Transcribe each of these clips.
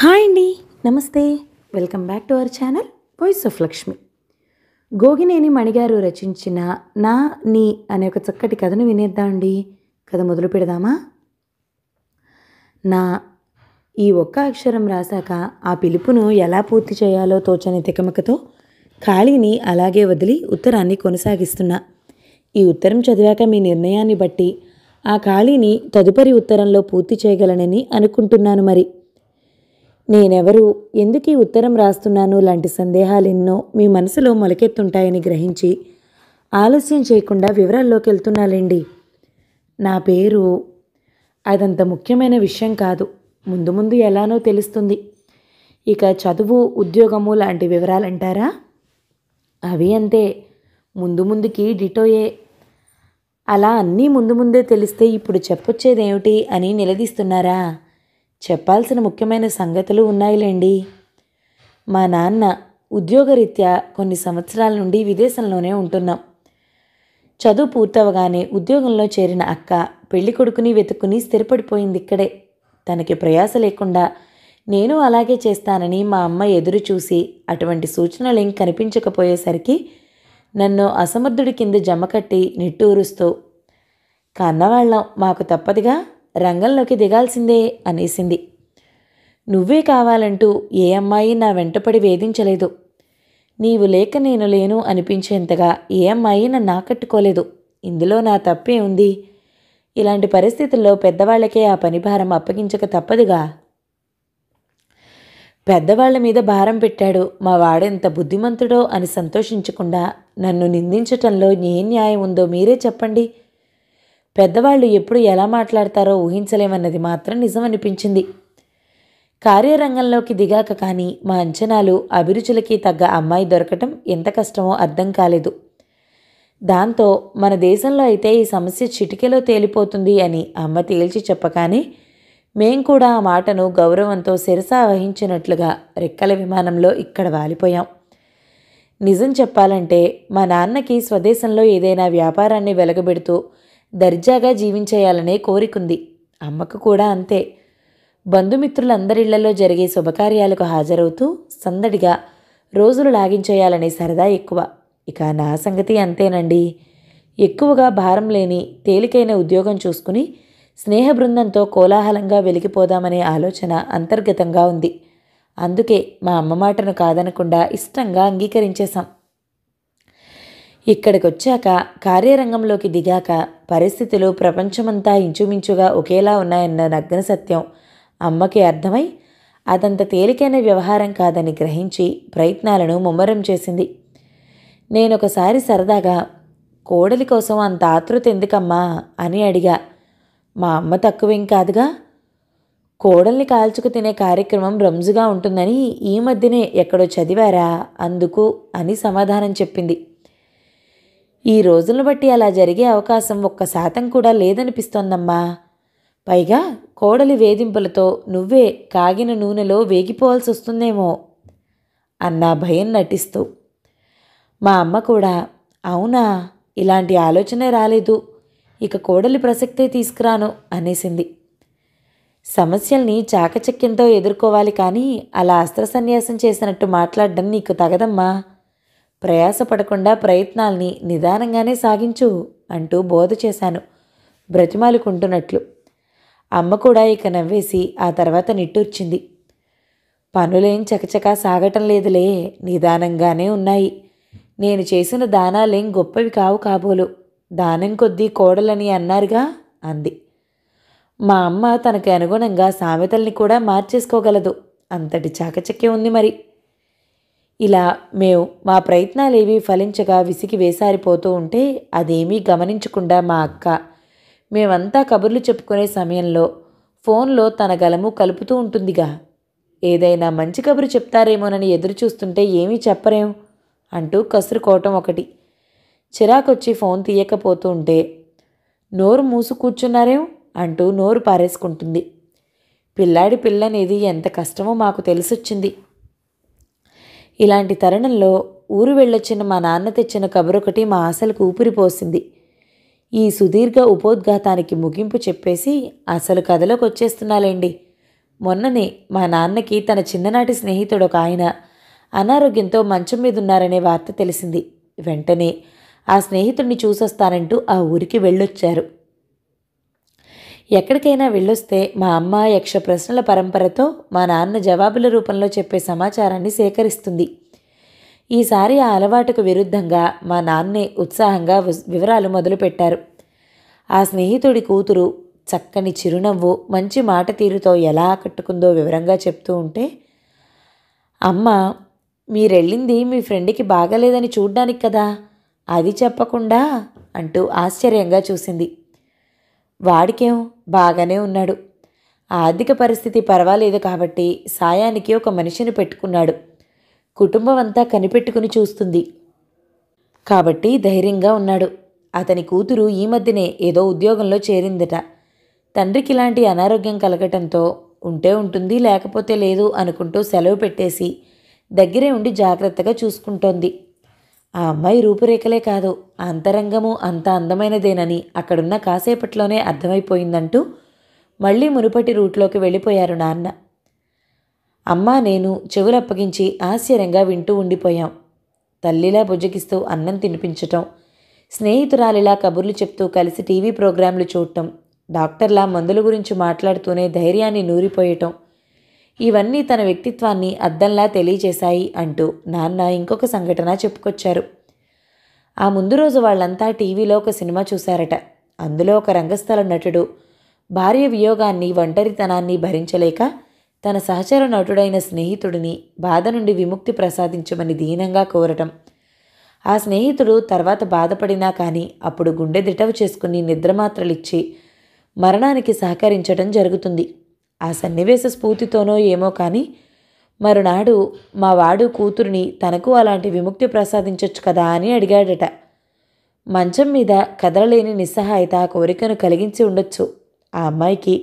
Hi అండి, నమస్తే. Welcome back to our channel voice of Lakshmi. Gogineni మణిగారు రచించిన నా నీ అనే ఒక చక్కటి కథను వినేద్దాం అండి. కథ మొదలు పెడదామా? నా ఈ ఒక్క అక్షరం రాశాక ఆ పిలుపును ఎలా పూర్తి చేయాలో తోచని తికమకతో ఖాళీని అలాగే వదిలి ఉత్తరాన్ని కొనసాగిస్తున్నా. ఈ ఉత్తరం చదివాక మీ నిర్ణయాన్ని బట్టి ఆ ఖాళీని తదుపరి ఉత్తరంలో పూర్తి చేయగలనని అనుకుంటున్నాను. మరి నేనెవరు, ఎందుకు ఈ ఉత్తరం రాస్తున్నాను లాంటి సందేహాలెన్నో మీ మనసులో మొలకెత్తుంటాయని గ్రహించి ఆలస్యం చేయకుండా వివరాల్లోకి వెళ్తున్నాలేండి. నా పేరు అదంత ముఖ్యమైన విషయం కాదు. ముందు ముందు ఎలానో తెలుస్తుంది. ఇక చదువు, ఉద్యోగము లాంటి వివరాలంటారా? అవి అంతే, ముందు ముందుకి డిటోయే. అలా అన్నీ ముందు ముందే తెలిస్తే ఇప్పుడు చెప్పొచ్చేదేమిటి అని నిలదీస్తున్నారా? చెప్పాల్సిన ముఖ్యమైన సంగతులు ఉన్నాయిలేండి. మా నాన్న ఉద్యోగరీత్యా కొన్ని సంవత్సరాల నుండి విదేశంలోనే ఉంటున్నాం. చదువు పూర్తవగానే ఉద్యోగంలో చేరిన అక్క పెళ్లి కొడుకుని వెతుక్కుని స్థిరపడిపోయింది ఇక్కడే. తనకి ప్రయాస లేకుండా నేను అలాగే చేస్తానని మా అమ్మ ఎదురు చూసి అటువంటి సూచనలేం కనిపించకపోయేసరికి నన్ను అసమర్థుడి కింద జమకట్టి నిట్టూరుస్తూ, కన్నవాళ్ళం, మాకు తప్పదుగా, రంగంలోకి దిగాల్సిందే అనేసింది. నువ్వే కావాలంటూ ఏ అమ్మాయి నా వెంటపడి వేధించలేదు. నీవు లేక నేను లేను అనిపించేంతగా ఏ అమ్మాయి నన్ను ఆకట్టుకోలేదు. ఇందులో నా తప్పే ఉంది? ఇలాంటి పరిస్థితుల్లో పెద్దవాళ్లకే ఆ పని భారం అప్పగించక తప్పదుగా. పెద్దవాళ్ల మీద భారం పెట్టాడు మా వాడెంత బుద్ధిమంతుడో అని సంతోషించకుండా నన్ను నిందించటంలో ఏ న్యాయం ఉందో మీరే చెప్పండి. పెద్దవాళ్ళు ఎప్పుడు ఎలా మాట్లాడతారో ఊహించలేమన్నది మాత్రం నిజమనిపించింది. కార్యరంగంలోకి దిగాక కానీ మా అంచనాలు, అభిరుచులకి తగ్గ అమ్మాయి దొరకటం ఎంత కష్టమో అర్థం కాలేదు. దాంతో మన దేశంలో అయితే ఈ సమస్య చిటికెలో తేలిపోతుంది అని అమ్మ తేల్చి చెప్పగానే మేం కూడా ఆ మాటను గౌరవంతో శిరసా వహించినట్లుగా రెక్కల విమానంలో ఇక్కడ వాలిపోయాం. నిజం చెప్పాలంటే మా నాన్నకి స్వదేశంలో ఏదైనా వ్యాపారాన్ని వెలగబెడుతూ దర్జాగా జీవించేయాలనే కోరికుంది. అమ్మకు కూడా అంతే. బంధుమిత్రులందరిళ్లలో జరిగే శుభకార్యాలకు హాజరవుతూ సందడిగా రోజులు లాగించేయాలనే సరదా ఎక్కువ. ఇక నా సంగతి అంతేనండి. ఎక్కువగా భారం లేని తేలికైన ఉద్యోగం చూసుకుని స్నేహ బృందంతో కోలాహలంగా వెలిగిపోదామనే ఆలోచన అంతర్గతంగా ఉంది. అందుకే మా అమ్మ మాటను కాదనకుండా ఇష్టంగా అంగీకరించేశాం. ఇక్కడికొచ్చాక, కార్యరంగంలోకి దిగాక పరిస్థితులు ప్రపంచమంతా ఇంచుమించుగా ఒకేలా ఉన్నాయన్న నగ్న సత్యం అమ్మకి అర్థమై అదంత తేలికైన వ్యవహారం కాదని గ్రహించి ప్రయత్నాలను ముమ్మరం చేసింది. నేనొకసారి సరదాగా, కోడలి కోసం అంత ఆతృత ఎందుకమ్మా అని అడిగా. మా అమ్మ తక్కువేం కాదుగా. కోడల్ని కాల్చుకు తినే కార్యక్రమం రంజుగా ఉంటుందని ఈ మధ్యనే ఎక్కడో చదివారా, అందుకు అని సమాధానం చెప్పింది. ఈ రోజులను బట్టి అలా జరిగే అవకాశం 1% కూడా లేదనిపిస్తోందమ్మా. పైగా కోడలి వేధింపులతో నువ్వే కాగిన నూనెలో వేగిపోవాల్సి వస్తుందేమో అన్నా భయం నటిస్తూ. మా అమ్మ కూడా, అవునా, ఇలాంటి ఆలోచనే రాలేదు, ఇక కోడలి ప్రసక్తే తీసుకురాను అనేసింది. సమస్యల్ని చాకచక్యంతో ఎదుర్కోవాలి కానీ అలా అస్త్రసన్యాసం చేసినట్టు మాట్లాడడం నీకు తగదమ్మా. ప్రయాసపడకుండా ప్రయత్నాల్ని నిదానంగానే సాగించు అంటూ బోధ చేశాను, బ్రతిమాలుకుంటున్నట్లు. అమ్మ కూడా ఇక నవ్వేసి ఆ తర్వాత నిట్టూర్చింది. పనులేం చకచకా సాగటం లేదులే, నిదానంగానే ఉన్నాయి. నేను చేసిన దానాలేం గొప్పవి కావు కాబోలు, దానం కొద్దీ కోడలని అన్నారుగా అంది. మా అమ్మ తనకి అనుగుణంగా సామెతల్ని కూడా మార్చేసుకోగలదు, అంతటి చాకచక్యం ఉంది మరి. ఇలా మా ప్రయత్నాలేవీ ఫలించగా విసిగి వేసారిపోతూ ఉంటే అదేమీ గమనించకుండా మా అక్క మేమంతా కబుర్లు చెప్పుకునే సమయంలో ఫోన్లో తన గలము కలుపుతూ ఉంటుందిగా. ఏదైనా మంచి కబురు చెప్తారేమోనని ఎదురు చూస్తుంటే ఏమీ చెప్పరేం అంటూ కసురుకోవటం ఒకటి. చిరాకొచ్చి ఫోన్ తీయకపోతూ ఉంటే నోరు మూసు కూర్చున్నారేం అంటూ నోరు పారేసుకుంటుంది. పిల్లాడి పిల్లనేది ఎంత కష్టమో మాకు తెలిసొచ్చింది. ఇలాంటి తరుణంలో ఊరు వెళ్ళొచ్చిన మా నాన్న తెచ్చిన కబురొకటి మా ఆశలకు ఊపిరిపోసింది. ఈ సుదీర్ఘ ఉపోద్ఘాతానికి ముగింపు చెప్పేసి అసలు కథలోకి వచ్చేస్తున్నాలేండి. మొన్ననే మా నాన్నకి తన చిన్ననాటి స్నేహితుడు ఒక ఆయన అనారోగ్యంతో మంచం మీద ఉన్నారనే వార్త తెలిసింది. వెంటనే ఆ స్నేహితుడిని చూసొస్తానంటూ ఆ ఊరికి వెళ్ళొచ్చారు. ఎక్కడికైనా వెళ్ళొస్తే మా అమ్మ యక్ష ప్రశ్నల పరంపరతో మా నాన్న జవాబుల రూపంలో చెప్పే సమాచారాన్ని సేకరిస్తుంది. ఈసారి ఆ అలవాటుకు విరుద్ధంగా మా నాన్నే ఉత్సాహంగా వివరాలు మొదలుపెట్టారు. ఆ స్నేహితుడి కూతురు చక్కని చిరునవ్వు, మంచి మాట తీరుతో ఎలా ఆకట్టుకుందో వివరంగా చెప్తూ ఉంటే, అమ్మ, మీరెళ్ళింది మీ ఫ్రెండ్కి బాగాలేదని చూడ్డానికి కదా, అది చెప్పకుండా అంటూ ఆశ్చర్యంగా చూసింది. వాడికేం, బాగానే ఉన్నాడు. ఆర్థిక పరిస్థితి పర్వాలేదు కాబట్టి సాయానికి ఒక మనిషిని పెట్టుకున్నాడు. కుటుంబం అంతా కనిపెట్టుకుని చూస్తుంది కాబట్టి ధైర్యంగా ఉన్నాడు. అతని కూతురు ఈ మధ్యనే ఏదో ఉద్యోగంలో చేరిందట. తండ్రికి ఇలాంటి అనారోగ్యం కలగటంతో ఉంటే ఉంటుంది, లేకపోతే లేదు అనుకుంటూ సెలవు పెట్టేసి దగ్గరే ఉండి జాగ్రత్తగా చూసుకుంటోంది. ఆ అమ్మాయి రూపురేఖలే కాదు, అంతరంగము అంత అందమైనదేనని అక్కడున్న కాసేపట్లోనే అర్థమైపోయిందంటూ మళ్ళీ మునుపటి రూట్లోకి వెళ్ళిపోయారు నాన్న. అమ్మ నేను చెవులప్పగించి ఆశ్చర్యంగా వింటూ ఉండిపోయాం. తల్లిలా బుజ్జగిస్తూ అన్నం తినిపించటం, స్నేహితురాలిలా కబుర్లు చెప్తూ కలిసి టీవీ ప్రోగ్రాంలు చూడటం, డాక్టర్లా మందుల గురించి మాట్లాడుతూనే ధైర్యాన్ని నూరిపోయటం, ఇవన్నీ తన వ్యక్తిత్వాన్ని అద్దంలా తెలియచేశాయి అంటూ నాన్న ఇంకొక సంఘటన చెప్పుకొచ్చారు. ఆ ముందు రోజు వాళ్ళంతా టీవీలో ఒక సినిమా చూశారట. అందులో ఒక రంగస్థల నటుడు భార్య వియోగాన్ని, ఒంటరితనాన్ని భరించలేక తన సహచర నటుడైన స్నేహితుడిని బాధ నుండి విముక్తి ప్రసాదించమని దీనంగా కోరటం. ఆ స్నేహితుడు తర్వాత బాధపడినా కానీ అప్పుడు గుండె దిటవు చేసుకుని నిద్రమాత్రలిచ్చి మరణానికి సహకరించటం జరుగుతుంది. ఆ సన్నివేశ స్ఫూర్తితోనో ఏమో కానీ మరునాడు మా వాడు కూతురిని తనకు అలాంటి విముక్తి ప్రసాదించొచ్చు కదా అని అడిగాడట. మంచం మీద కదలలేని నిస్సహాయత ఆ కోరికను కలిగించి ఉండొచ్చు ఆ అమ్మాయికి.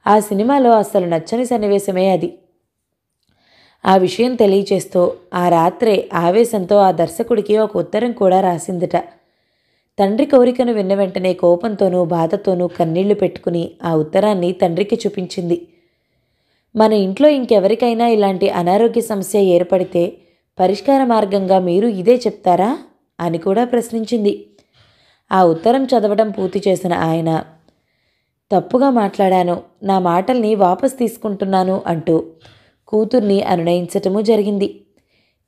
ఆ సినిమాలో అస్సలు నచ్చని సన్నివేశమే అది. ఆ విషయం తెలియచేస్తూ ఆ రాత్రే ఆవేశంతో ఆ దర్శకుడికి ఒక ఉత్తరం కూడా రాసిందట. తండ్రి కోరికను విన్న వెంటనే కోపంతోనూ బాధతోనూ కన్నీళ్లు పెట్టుకుని ఆ ఉత్తరాన్ని తండ్రికి చూపించింది. మన ఇంట్లో ఇంకెవరికైనా ఇలాంటి అనారోగ్య సమస్య ఏర్పడితే పరిష్కార మార్గంగా మీరు ఇదే చెప్తారా అని కూడా ప్రశ్నించింది. ఆ ఉత్తరం చదవడం పూర్తి చేసిన ఆయన, తప్పుగా మాట్లాడాను, నా మాటల్ని వాపస్ తీసుకుంటున్నాను అంటూ కూతుర్ని అనునయించటమూ జరిగింది.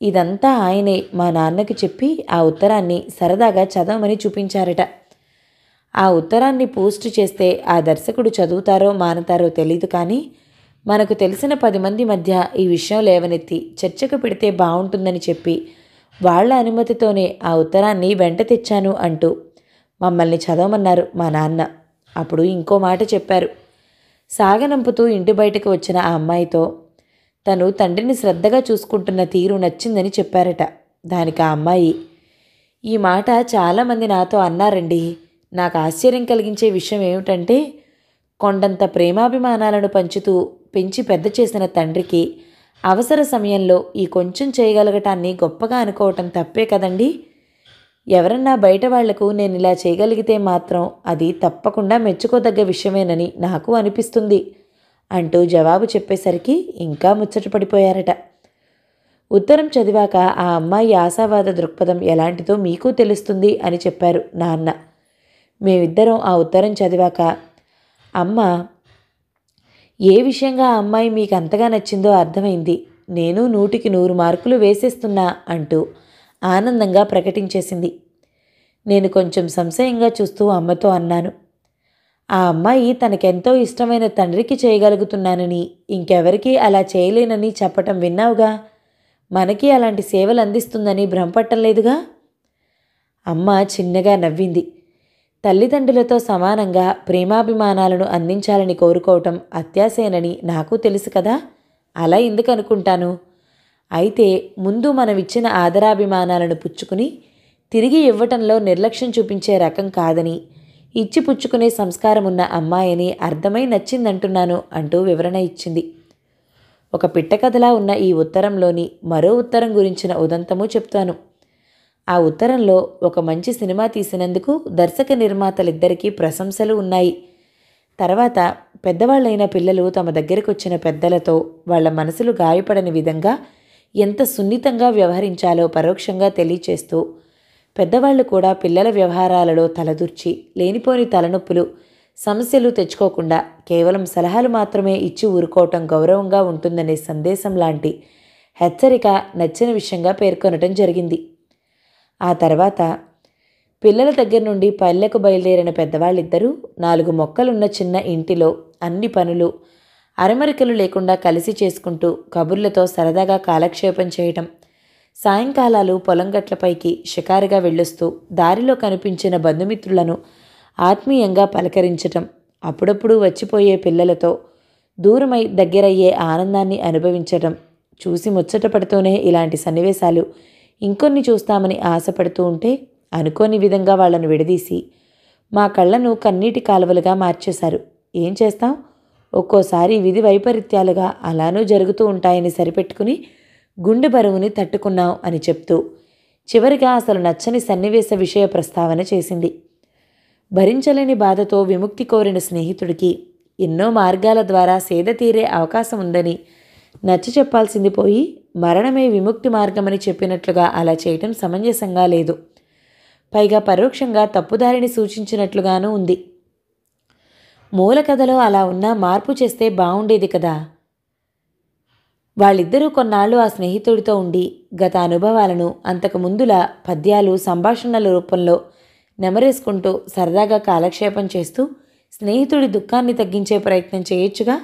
ఇదంతా ఆయనే మా నాన్నకి చెప్పి ఆ ఉత్తరాన్ని సరదాగా చదవమని చూపించారట. ఆ ఉత్తరాన్ని పోస్ట్ చేస్తే ఆ దర్శకుడు చదువుతారో మానతారో తెలీదు, కానీ మనకు తెలిసిన 10 మంది మధ్య ఈ విషయం లేవనెత్తి చర్చకు పెడితే బాగుంటుందని చెప్పి వాళ్ల అనుమతితోనే ఆ ఉత్తరాన్ని వెంట తెచ్చాను అంటూ మమ్మల్ని చదవమన్నారు మా నాన్న. అప్పుడు ఇంకో మాట చెప్పారు. సాగనంపుతూ ఇంటి బయటకు వచ్చిన ఆ అమ్మాయితో తను తండ్రిని శ్రద్ధగా చూసుకుంటున్న తీరు నచ్చిందని చెప్పారట. దానికి ఆ అమ్మాయి, ఈ మాట చాలామంది నాతో అన్నారండి. నాకు ఆశ్చర్యం కలిగించే విషయం ఏమిటంటే, కొండంత ప్రేమాభిమానాలను పంచుతూ పెంచి పెద్ద చేసిన తండ్రికి అవసర సమయంలో ఈ కొంచెం చేయగలగటాన్ని గొప్పగా అనుకోవటం తప్పే కదండి. ఎవరన్నా బయట వాళ్లకు నేను ఇలా చేయగలిగితే మాత్రం అది తప్పకుండా మెచ్చుకోదగ్గ విషయమేనని నాకు అనిపిస్తుంది అంటూ జవాబు చెప్పేసరికి ఇంకా ముచ్చటపడిపోయారట. ఉత్తరం చదివాక ఆ అమ్మాయి ఆశావాద దృక్పథం ఎలాంటిదో మీకు తెలుస్తుంది అని చెప్పారు నాన్న. మేమిద్దరం ఆ ఉత్తరం చదివాక, అమ్మ, ఏ విషయంగా ఆ అమ్మాయి మీకు అంతగా నచ్చిందో అర్థమైంది. నేను 100కి 100 మార్కులు వేసేస్తున్నా అంటూ ఆనందంగా ప్రకటించేసింది. నేను కొంచెం సంశయంగా చూస్తూ అమ్మతో అన్నాను, ఆ అమ్మాయి తనకెంతో ఇష్టమైన తండ్రికి చేయగలుగుతున్నానని, ఇంకెవరికీ అలా చేయలేనని చెప్పటం విన్నావుగా. మనకి అలాంటి సేవలు అందిస్తుందని భ్రమపట్టలేదుగా. అమ్మ చిన్నగా నవ్వింది. తల్లిదండ్రులతో సమానంగా ప్రేమాభిమానాలను అందించాలని కోరుకోవటం అత్యాశేనని నాకు తెలుసు కదా. అలా ఎందుకు అనుకుంటాను? అయితే ముందు మనమిచ్చిన ఆదరాభిమానాలను పుచ్చుకుని తిరిగి ఇవ్వటంలో నిర్లక్ష్యం చూపించే రకం కాదని, ఇచ్చి పుచ్చుకునే సంస్కారం ఉన్న అమ్మాయిని అర్థమై నచ్చిందంటున్నాను అంటూ వివరణ ఇచ్చింది. ఒక పిట్టకథలా ఉన్న ఈ ఉత్తరంలోని మరో ఉత్తరం గురించిన ఉదంతము చెప్తాను. ఆ ఉత్తరంలో ఒక మంచి సినిమా తీసినందుకు దర్శక నిర్మాతలిద్దరికీ ప్రశంసలు ఉన్నాయి. తర్వాత పెద్దవాళ్ళైన పిల్లలు తమ దగ్గరకు వచ్చిన పెద్దలతో వాళ్ళ మనసులు గాయపడని విధంగా ఎంత సున్నితంగా వ్యవహరించాలో పరోక్షంగా తెలియచేస్తూ, పెద్దవాళ్ళు కూడా పిల్లల వ్యవహారాలలో తలదూర్చి లేనిపోని తలనొప్పులు సమస్యలు తెచ్చుకోకుండా కేవలం సలహాలు మాత్రమే ఇచ్చి ఊరుకోవటం గౌరవంగా ఉంటుందనే సందేశం లాంటి హెచ్చరిక నచ్చిన విషయంగా పేర్కొనటం జరిగింది. ఆ తర్వాత పిల్లల దగ్గర నుండి పల్లెకు బయలుదేరిన పెద్దవాళ్ళిద్దరూ 4 మొక్కలున్న చిన్న ఇంటిలో అన్ని పనులు అరమరికలు లేకుండా కలిసి చేసుకుంటూ కబుర్లతో సరదాగా కాలక్షేపం చేయటం, సాయంకాలాలు పొలం గట్లపైకి షికారుగా వెళ్ళొస్తూ దారిలో కనిపించిన బంధుమిత్రులను ఆత్మీయంగా పలకరించటం, అప్పుడప్పుడు వచ్చిపోయే పిల్లలతో దూరమై దగ్గరయ్యే ఆనందాన్ని అనుభవించటం, చూసి ముచ్చటపడుతూనే ఇలాంటి సన్నివేశాలు ఇంకొన్ని చూస్తామని ఆశపడుతూ ఉంటే అనుకోని విధంగా వాళ్లను విడదీసి మా కళ్ళను కన్నీటి కాలువలుగా మార్చేశారు. ఏం చేస్తాం, ఒక్కోసారి విధి వైపరీత్యాలుగా అలానూ జరుగుతూ ఉంటాయని సరిపెట్టుకుని గుండె బరువుని తట్టుకున్నాం అని చెప్తూ చివరిగా అసలు నచ్చని సన్నివేశ విషయ ప్రస్తావన చేసింది. భరించలేని బాధతో విముక్తి కోరిన స్నేహితుడికి ఎన్నో మార్గాల ద్వారా సేద తీరే అవకాశం ఉందని నచ్చ చెప్పాల్సింది పోయి మరణమే విముక్తి మార్గమని చెప్పినట్లుగా అలా చేయటం సమంజసంగా లేదు. పైగా పరోక్షంగా తప్పుదారిని సూచించినట్లుగానూ ఉంది. మూల కథలో అలా ఉన్నా మార్పు చేస్తే బాగుండేది కదా. వాళ్ళిద్దరూ కొన్నాళ్ళు ఆ స్నేహితుడితో ఉండి గత అనుభవాలను అంతకు ముందులా పద్యాలు సంభాషణల రూపంలో నెమరేసుకుంటూ సరదాగా కాలక్షేపం చేస్తూ స్నేహితుడి దుఃఖాన్ని తగ్గించే ప్రయత్నం చేయొచ్చుగా.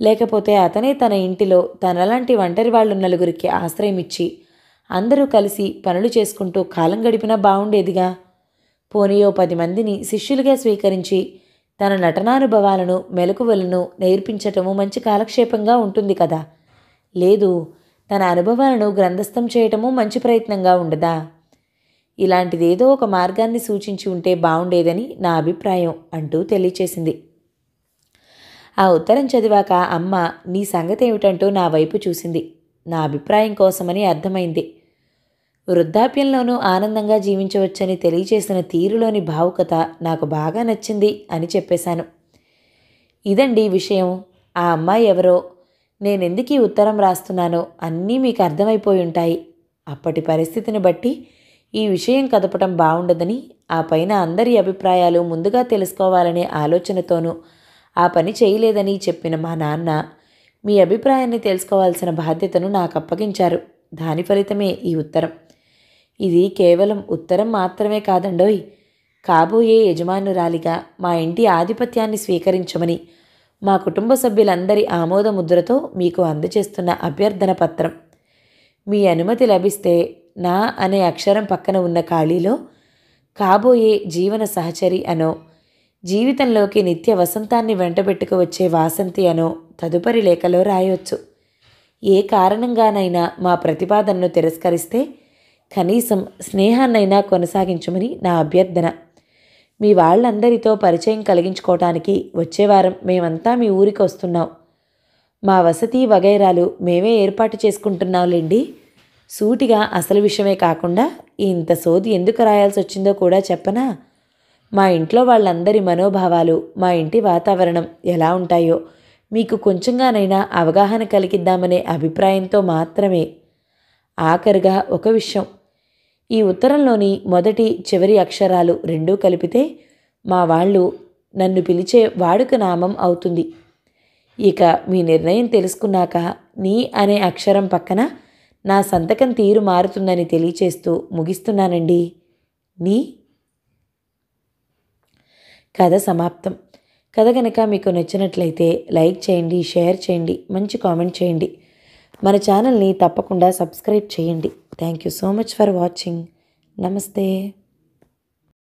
లేకపోతే అతనే తన ఇంటిలో తనలాంటి ఒంటరి వాళ్ళు నలుగురికి ఆశ్రయం ఇచ్చి అందరూ కలిసి పనులు చేసుకుంటూ కాలం గడిపినా బాగుండేదిగా. పోనీయో 10 మందిని శిష్యులుగా స్వీకరించి తన నటనానుభవాలను మెలకువలను నేర్పించటము మంచి కాలక్షేపంగా ఉంటుంది కదా. లేదు, తన అనుభవాలను గ్రంథస్థం చేయటము మంచి ప్రయత్నంగా ఉండదా. ఇలాంటిదేదో ఒక మార్గాన్ని సూచించి ఉంటే బాగుండేదని నా అభిప్రాయం అంటూ తెలియచేసింది. ఆ ఉత్తరం చదివాక అమ్మ నీ సంగతి ఏమిటంటూ నా వైపు చూసింది. నా అభిప్రాయం కోసమని అర్థమైంది. వృద్ధాప్యంలోనూ ఆనందంగా జీవించవచ్చని తెలియచేసిన తీరులోని భావుకత నాకు బాగా నచ్చింది అని చెప్పేశాను. ఇదండి విషయం. ఆ అమ్మాయి ఎవరో, నేనెందుకు ఈ ఉత్తరం రాస్తున్నానో అన్నీ మీకు అర్థమైపోయి ఉంటాయి. అప్పటి పరిస్థితిని బట్టి ఈ విషయం కదపటం బాగుండదని, ఆ పైన అందరి అభిప్రాయాలు ముందుగా తెలుసుకోవాలనే ఆలోచనతోనూ ఆ పని చేయలేదని చెప్పిన మా నాన్న మీ అభిప్రాయాన్ని తెలుసుకోవాల్సిన బాధ్యతను నాకు అప్పగించారు. దాని ఫలితమే ఈ ఉత్తరం. ఇది కేవలం ఉత్తరం మాత్రమే కాదండోయ్, కాబోయే యజమానురాలిగా మా ఇంటి ఆధిపత్యాన్ని స్వీకరించమని మా కుటుంబ సభ్యులందరి ఆమోద ముద్రతో మీకు అందజేస్తున్న అభ్యర్థన పత్రం. మీ అనుమతి లభిస్తే నా అనే అక్షరం పక్కన ఉన్న ఖాళీలో కాబోయే జీవన సహచరి అనో, జీవితంలోకి నిత్య వసంతాన్ని వెంటబెట్టుకు వచ్చే వాసంతి అనో తదుపరి లేఖలో రాయొచ్చు. ఏ కారణంగానైనా మా ప్రతిపాదనను తిరస్కరిస్తే కనీసం స్నేహాన్నైనా కొనసాగించమని నా అభ్యర్థన. మీ వాళ్ళందరితో పరిచయం కలిగించుకోవటానికి వచ్చేవారం మేమంతా మీ ఊరికి వస్తున్నాం. మా వసతి వగైరాలు మేమే ఏర్పాటు చేసుకుంటున్నాంలేండి. సూటిగా అసలు విషయమే కాకుండా ఇంత సోది ఎందుకు రాయాల్సి వచ్చిందో కూడా చెప్పనా. మా ఇంట్లో వాళ్ళందరి మనోభావాలు, మా ఇంటి వాతావరణం ఎలా ఉంటాయో మీకు కొంచెంగానైనా అవగాహన కలిగిద్దామనే అభిప్రాయంతో మాత్రమే. ఆఖరుగా ఒక విషయం, ఈ ఉత్తరంలోని మొదటి చివరి అక్షరాలు రెండూ కలిపితే మా వాళ్ళు నన్ను పిలిచే వాడుక నామం అవుతుంది. ఇక మీ నిర్ణయం తెలుసుకున్నాక నీ అనే అక్షరం పక్కన నా సంతకం తీరు మారుతుందని తెలియచేస్తూ ముగిస్తున్నానండి. నీ. కథ సమాప్తం. కథ కనుక మీకు నచ్చినట్లయితే లైక్ చేయండి, షేర్ చేయండి, మంచి కామెంట్ చేయండి. మన ఛానల్ని తప్పకుండా సబ్స్క్రైబ్ చేయండి. Thank you so much for watching. నమస్తే.